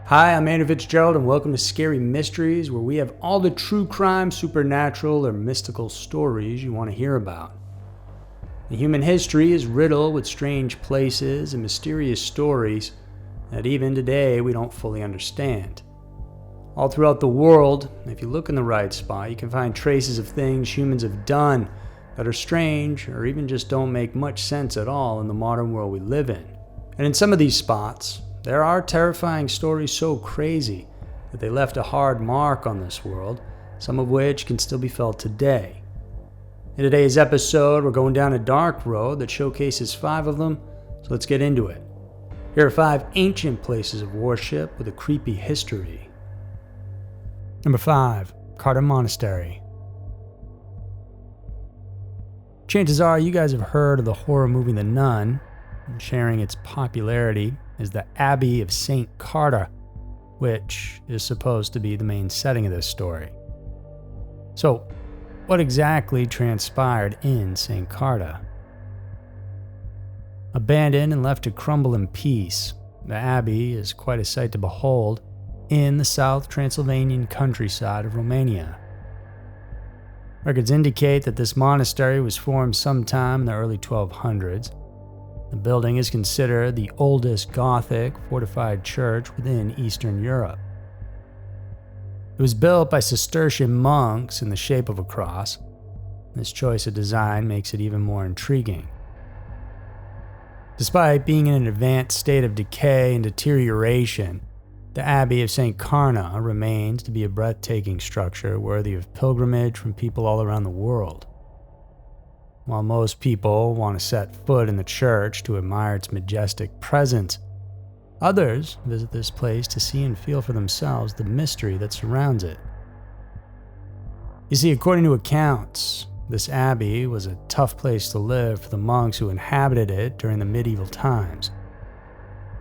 Hi, I'm Andrew Fitzgerald, and welcome to Scary Mysteries, where we have all the true crime, supernatural, or mystical stories you want to hear about. The human history is riddled with strange places and mysterious stories that even today we don't fully understand. All throughout the world, if you look in the right spot, you can find traces of things humans have done that are strange or even just don't make much sense at all in the modern world we live in. And in some of these spots, there are terrifying stories so crazy that they left a hard mark on this world, some of which can still be felt today. In today's episode, we're going down a dark road that showcases 5 of them, so let's get into it. Here are 5 ancient places of worship with a creepy history. Number 5, Carter Monastery. Chances are you guys have heard of the horror movie The Nun, and sharing its popularity is the Abbey of St. Carter, which is supposed to be the main setting of this story. So, what exactly transpired in St. Carter? Abandoned and left to crumble in peace, the abbey is quite a sight to behold in the South Transylvanian countryside of Romania. Records indicate that this monastery was formed sometime in the early 1200s. The building is considered the oldest Gothic fortified church within Eastern Europe. It was built by Cistercian monks in the shape of a cross. This choice of design makes it even more intriguing. Despite being in an advanced state of decay and deterioration, the Abbey of St. Carna remains to be a breathtaking structure worthy of pilgrimage from people all around the world. While most people want to set foot in the church to admire its majestic presence, others visit this place to see and feel for themselves the mystery that surrounds it. You see, according to accounts, this abbey was a tough place to live for the monks who inhabited it during the medieval times.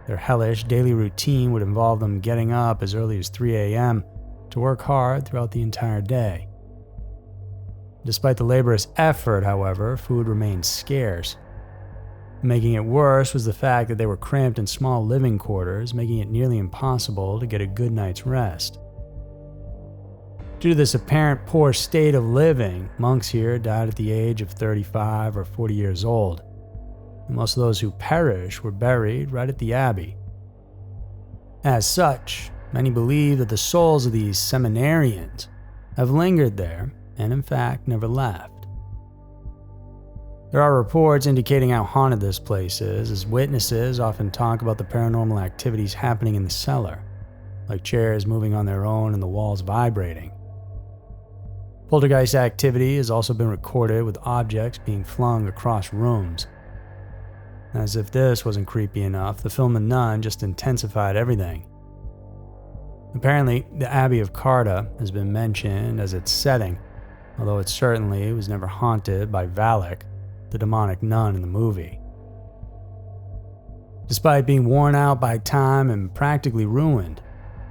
Their hellish daily routine would involve them getting up as early as 3 a.m. to work hard throughout the entire day. Despite the laborious effort, however, food remained scarce. Making it worse was the fact that they were cramped in small living quarters, making it nearly impossible to get a good night's rest. Due to this apparent poor state of living, monks here died at the age of 35 or 40 years old. And most of those who perished were buried right at the abbey. As such, many believe that the souls of these seminarians have lingered there and in fact never left. There are reports indicating how haunted this place is, as witnesses often talk about the paranormal activities happening in the cellar, like chairs moving on their own and the walls vibrating. Poltergeist activity has also been recorded with objects being flung across rooms. As if this wasn't creepy enough, the film The Nun just intensified everything. Apparently, the Abbey of Carta has been mentioned as its setting, although it certainly was never haunted by Valak, the demonic nun in the movie. Despite being worn out by time and practically ruined,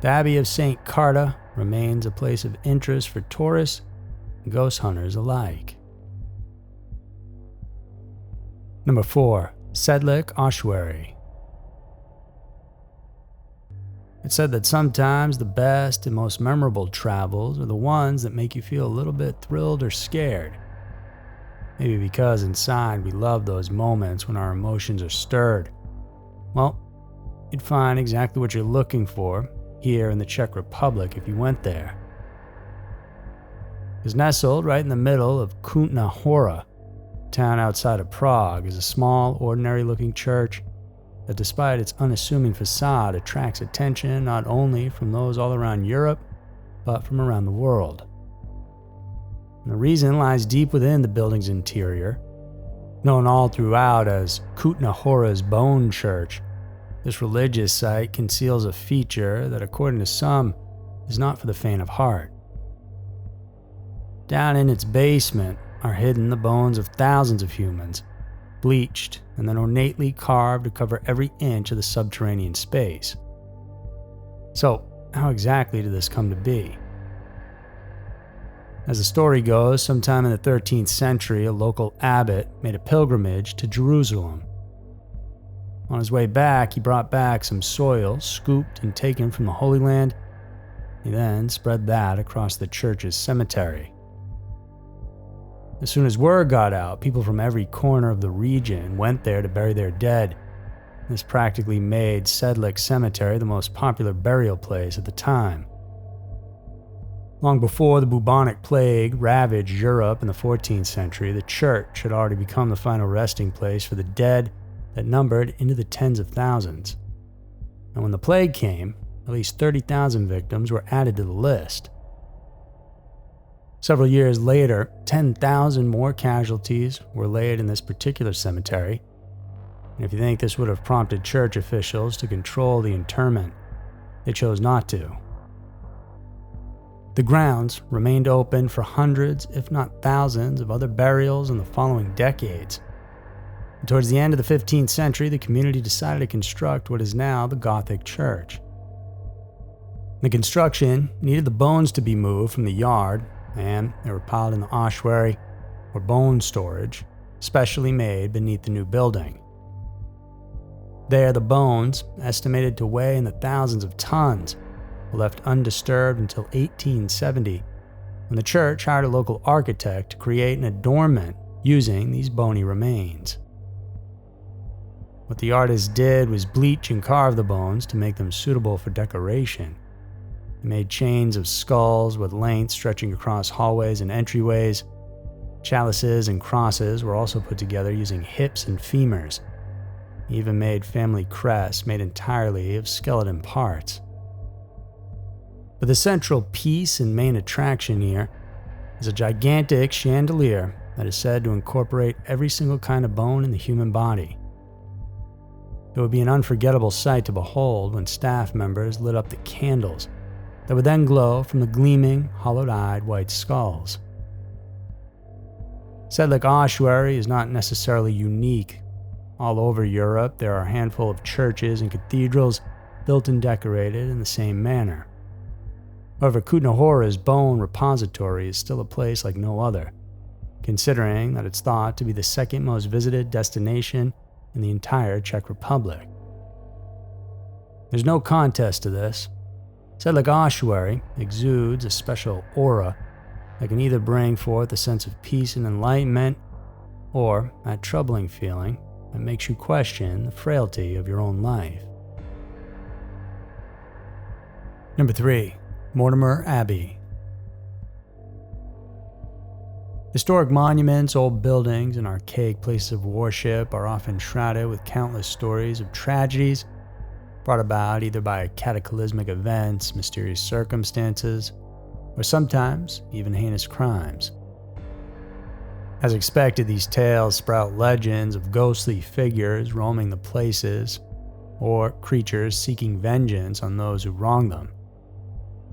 the Abbey of St. Carta remains a place of interest for tourists and ghost hunters alike. Number 4, Sedlik Ossuary. It's said that sometimes the best and most memorable travels are the ones that make you feel a little bit thrilled or scared. Maybe because inside we love those moments when our emotions are stirred. Well, you'd find exactly what you're looking for here in the Czech Republic if you went there. It's nestled right in the middle of Kutna Hora, a town outside of Prague, is a small, ordinary-looking church that, despite its unassuming facade, attracts attention not only from those all around Europe, but from around the world. And the reason lies deep within the building's interior. Known all throughout as Kutna Hora's Bone Church, this religious site conceals a feature that, according to some, is not for the faint of heart. Down in its basement are hidden the bones of thousands of humans, bleached and then ornately carved to cover every inch of the subterranean space. So, how exactly did this come to be? As the story goes, sometime in the 13th century, a local abbot made a pilgrimage to Jerusalem. On his way back, he brought back some soil scooped and taken from the Holy Land. He then spread that across the church's cemetery. As soon as word got out, people from every corner of the region went there to bury their dead. This practically made Sedlik Cemetery the most popular burial place at the time. Long before the bubonic plague ravaged Europe in the 14th century, the church had already become the final resting place for the dead that numbered into the tens of thousands. And when the plague came, at least 30,000 victims were added to the list. Several years later, 10,000 more casualties were laid in this particular cemetery. And if you think this would have prompted church officials to control the interment, they chose not to. The grounds remained open for hundreds, if not thousands, of other burials in the following decades. And towards the end of the 15th century, the community decided to construct what is now the Gothic church. The construction needed the bones to be moved from the yard, and they were piled in the ossuary, or bone storage, specially made beneath the new building. There, the bones, estimated to weigh in the thousands of tons, were left undisturbed until 1870, when the church hired a local architect to create an adornment using these bony remains. What the artist did was bleach and carve the bones to make them suitable for decoration. They made chains of skulls with lengths stretching across hallways and entryways. Chalices and crosses were also put together using hips and femurs. He even made family crests made entirely of skeleton parts. But the central piece and main attraction here is a gigantic chandelier that is said to incorporate every single kind of bone in the human body. It would be an unforgettable sight to behold when staff members lit up the candles that would then glow from the gleaming, hollowed-eyed white skulls. Sedlik Ossuary is not necessarily unique. All over Europe, there are a handful of churches and cathedrals built and decorated in the same manner. However, Kutna Hora's bone repository is still a place like no other, considering that it's thought to be the second most visited destination in the entire Czech Republic. There's no contest to this. Sedlik Ossuary exudes a special aura that can either bring forth a sense of peace and enlightenment, or that troubling feeling that makes you question the frailty of your own life. Number 3. Mortimer Abbey. Historic monuments, old buildings, and archaic places of worship are often shrouded with countless stories of tragedies brought about either by cataclysmic events, mysterious circumstances, or sometimes even heinous crimes. As expected, these tales sprout legends of ghostly figures roaming the places, or creatures seeking vengeance on those who wrong them.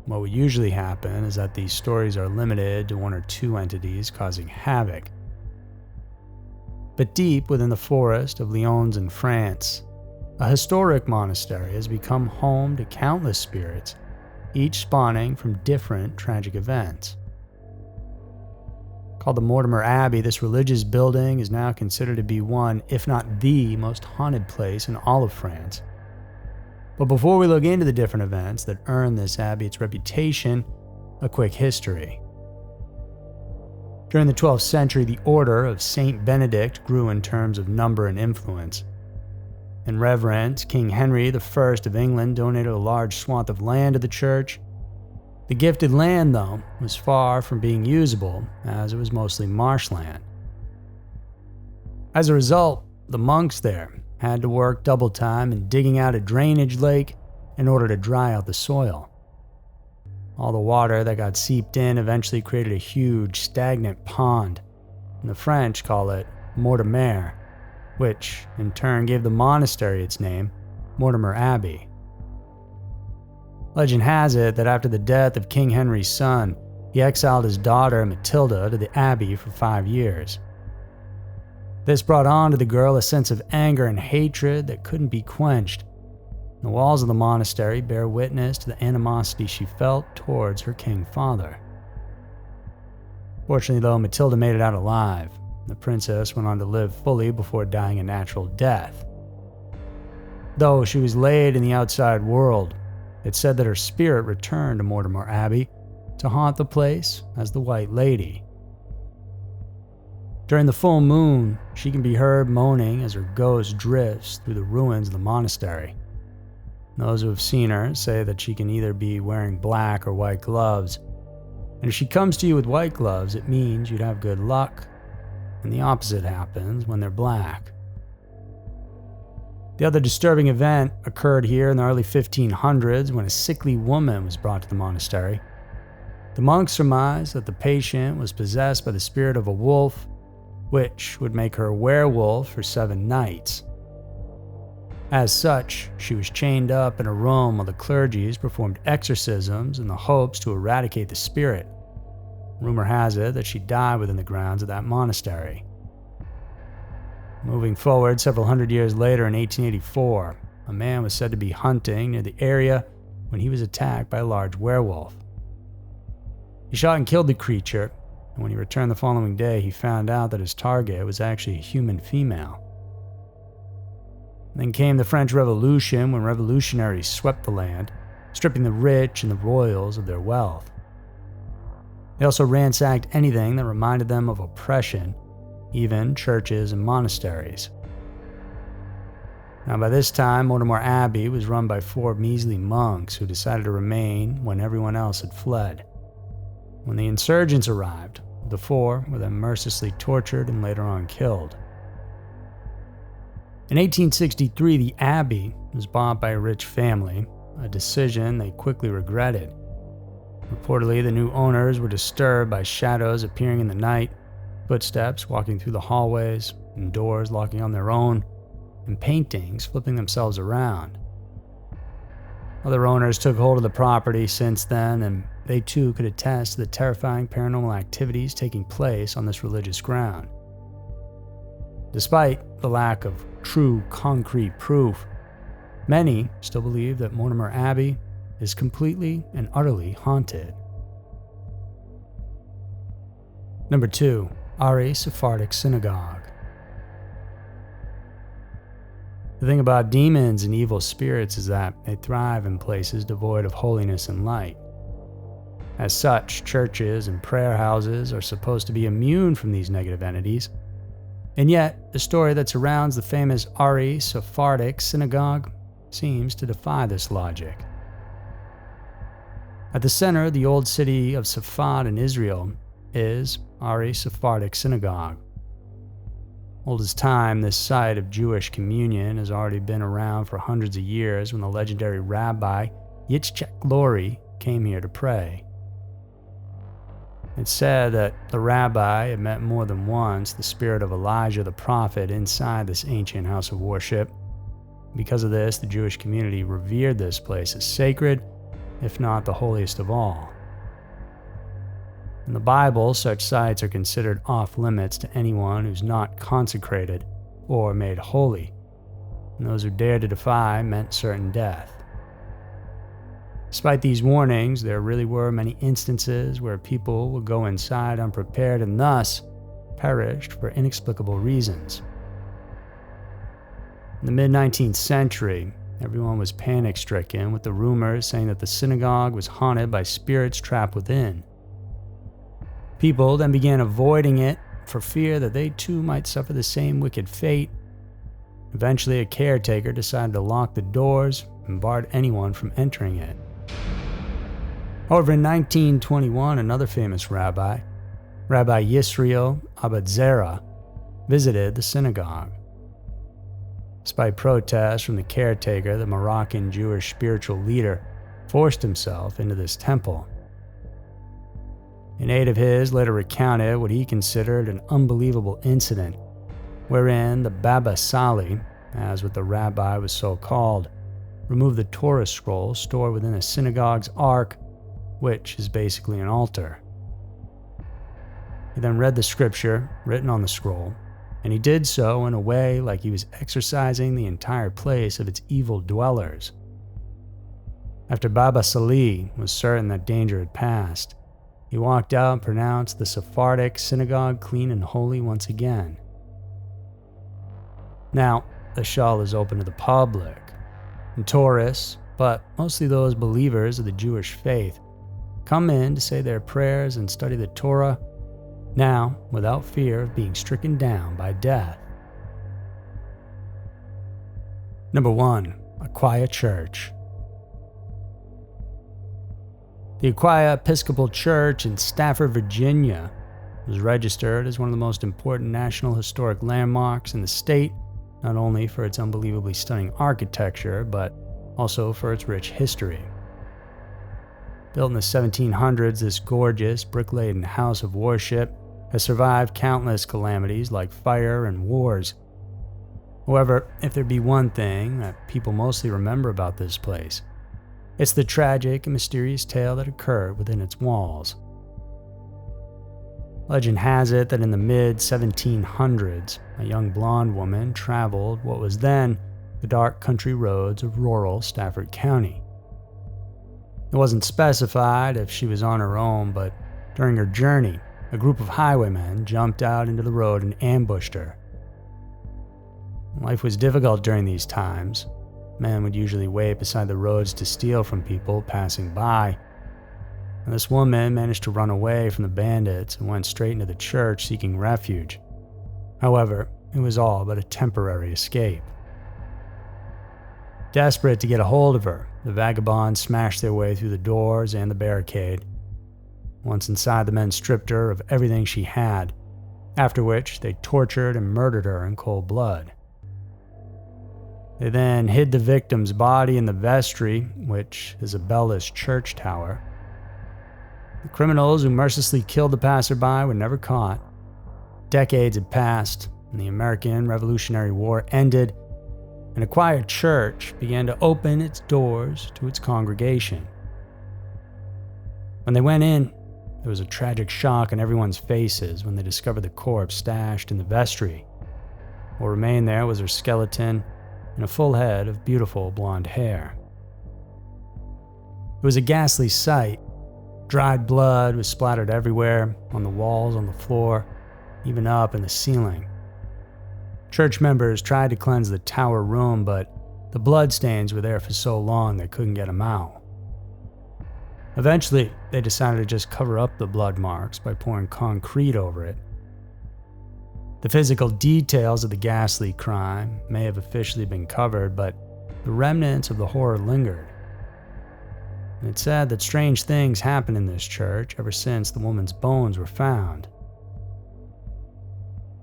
What would usually happen is that these stories are limited to one or two entities causing havoc. But deep within the forest of Lyons in France, a historic monastery has become home to countless spirits, each spawning from different tragic events. Called the Mortimer Abbey, this religious building is now considered to be one, if not the most haunted place in all of France. But before we look into the different events that earned this abbey its reputation, a quick history. During the 12th century, the order of Saint Benedict grew in terms of number and influence. In reverence, King Henry I of England donated a large swath of land to the church. The gifted land, though, was far from being usable, as it was mostly marshland. As a result, the monks there had to work double time in digging out a drainage lake in order to dry out the soil. All the water that got seeped in eventually created a huge stagnant pond, and the French call it Mortimer, which in turn gave the monastery its name, Mortimer Abbey. Legend has it that after the death of King Henry's son, he exiled his daughter Matilda to the abbey for 5 years. This brought on to the girl a sense of anger and hatred that couldn't be quenched. The walls of the monastery bear witness to the animosity she felt towards her king father. Fortunately, though, Matilda made it out alive. The princess went on to live fully before dying a natural death. Though she was laid in the outside world, it's said that her spirit returned to Mortimer Abbey to haunt the place as the White Lady. During the full moon, she can be heard moaning as her ghost drifts through the ruins of the monastery. Those who have seen her say that she can either be wearing black or white gloves, and if she comes to you with white gloves, it means you'd have good luck, and the opposite happens when they're black. The other disturbing event occurred here in the early 1500s when a sickly woman was brought to the monastery. The monks surmised that the patient was possessed by the spirit of a wolf, which would make her a werewolf for 7 nights. As such, she was chained up in a room while the clergies performed exorcisms in the hopes to eradicate the spirit. Rumor has it that she died within the grounds of that monastery. Moving forward several hundred years later in 1884, a man was said to be hunting near the area when he was attacked by a large werewolf. He shot and killed the creature, and when he returned the following day, he found out that his target was actually a human female. Then came the French Revolution, when revolutionaries swept the land, stripping the rich and the royals of their wealth. They also ransacked anything that reminded them of oppression, even churches and monasteries. Now, by this time, Mortimer Abbey was run by 4 measly monks who decided to remain when everyone else had fled. When the insurgents arrived, the 4 were then mercilessly tortured and later on killed. In 1863, the abbey was bought by a rich family, a decision they quickly regretted. Reportedly, the new owners were disturbed by shadows appearing in the night, footsteps walking through the hallways, and doors locking on their own, and paintings flipping themselves around. Other owners took hold of the property since then, and they too could attest to the terrifying paranormal activities taking place on this religious ground. Despite the lack of true concrete proof, many still believe that Mortimer Abbey is completely and utterly haunted. Number 2. Ari Sephardic Synagogue. The thing about demons and evil spirits is that they thrive in places devoid of holiness and light. As such, churches and prayer houses are supposed to be immune from these negative entities. And yet, the story that surrounds the famous Ari Sephardic Synagogue seems to defy this logic. At the center of the old city of Safad in Israel is Ari Sephardic Synagogue. Old as time, this site of Jewish communion has already been around for hundreds of years when the legendary Rabbi Yitzchak Lori came here to pray. It's said that the rabbi had met more than once the spirit of Elijah the prophet inside this ancient house of worship. Because of this, the Jewish community revered this place as sacred, if not the holiest of all. In the Bible, such sites are considered off-limits to anyone who's not consecrated or made holy, and those who dared to defy meant certain death. Despite these warnings, there really were many instances where people would go inside unprepared and thus perished for inexplicable reasons. In the mid-19th century, everyone was panic-stricken with the rumors saying that the synagogue was haunted by spirits trapped within. People then began avoiding it for fear that they too might suffer the same wicked fate. Eventually, a caretaker decided to lock the doors and barred anyone from entering it. However, in 1921, another famous rabbi, Rabbi Yisrael Abadzera, visited the synagogue. Despite protests from the caretaker, the Moroccan Jewish spiritual leader forced himself into this temple. An aide of his later recounted what he considered an unbelievable incident, wherein the Baba Sali, as what the rabbi was so called, removed the Torah scroll stored within a synagogue's ark, which is basically an altar. He then read the scripture written on the scroll, and he did so in a way like he was exorcising the entire place of its evil dwellers. After Baba Sali was certain that danger had passed, he walked out and pronounced the Sephardic synagogue clean and holy once again. Now, the shul is open to the public, and tourists, but mostly those believers of the Jewish faith, come in to say their prayers and study the Torah, now without fear of being stricken down by death. Number 1. Aquia Church. The Aquia Episcopal Church in Stafford, Virginia, was registered as one of the most important National Historic Landmarks in the state, not only for its unbelievably stunning architecture, but also for its rich history. Built in the 1700s, this gorgeous, brick-laden house of worship has survived countless calamities like fire and wars. However, if there be one thing that people mostly remember about this place, it's the tragic and mysterious tale that occurred within its walls. Legend has it that in the mid-1700s, a young blonde woman traveled what was then the dark country roads of rural Stafford County. It wasn't specified if she was on her own, but during her journey, a group of highwaymen jumped out into the road and ambushed her. Life was difficult during these times. Men would usually wait beside the roads to steal from people passing by. And this woman managed to run away from the bandits and went straight into the church seeking refuge. However, it was all but a temporary escape. Desperate to get a hold of her, the vagabonds smashed their way through the doors and the barricade. Once inside, the men stripped her of everything she had, after which they tortured and murdered her in cold blood. They then hid the victim's body in the vestry, which is a bell-less church tower. The criminals who mercilessly killed the passerby were never caught. Decades had passed, and the American Revolutionary War ended, and Aquia Church began to open its doors to its congregation. When they went in, there was a tragic shock on everyone's faces when they discovered the corpse stashed in the vestry. What remained there was her skeleton and a full head of beautiful blonde hair. It was a ghastly sight. Dried blood was splattered everywhere, on the walls, on the floor, even up in the ceiling. Church members tried to cleanse the tower room, but the bloodstains were there for so long they couldn't get them out. Eventually, they decided to just cover up the blood marks by pouring concrete over it. The physical details of the ghastly crime may have officially been covered, but the remnants of the horror lingered. And it's said that strange things happened in this church ever since the woman's bones were found.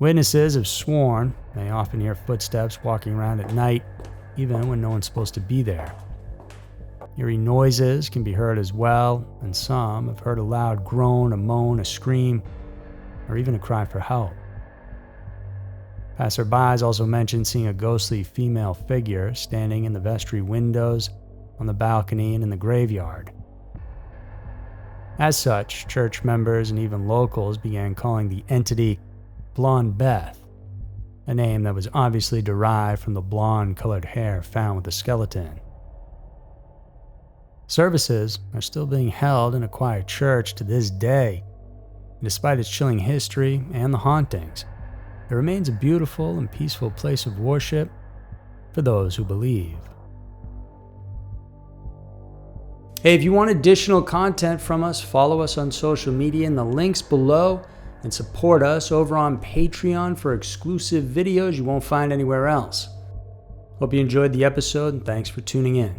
Witnesses have sworn they often hear footsteps walking around at night, even when no one's supposed to be there. Eerie noises can be heard as well, and some have heard a loud groan, a moan, a scream, or even a cry for help. Passerbys also mentioned seeing a ghostly female figure standing in the vestry windows, on the balcony, and in the graveyard. As such, church members and even locals began calling the entity Blonde Beth, a name that was obviously derived from the blonde-colored hair found with the skeleton. Services are still being held in Aquia Church to this day, and despite its chilling history and the hauntings, it remains a beautiful and peaceful place of worship for those who believe. Hey, if you want additional content from us, follow us on social media in the links below and support us over on Patreon for exclusive videos you won't find anywhere else. Hope you enjoyed the episode and thanks for tuning in.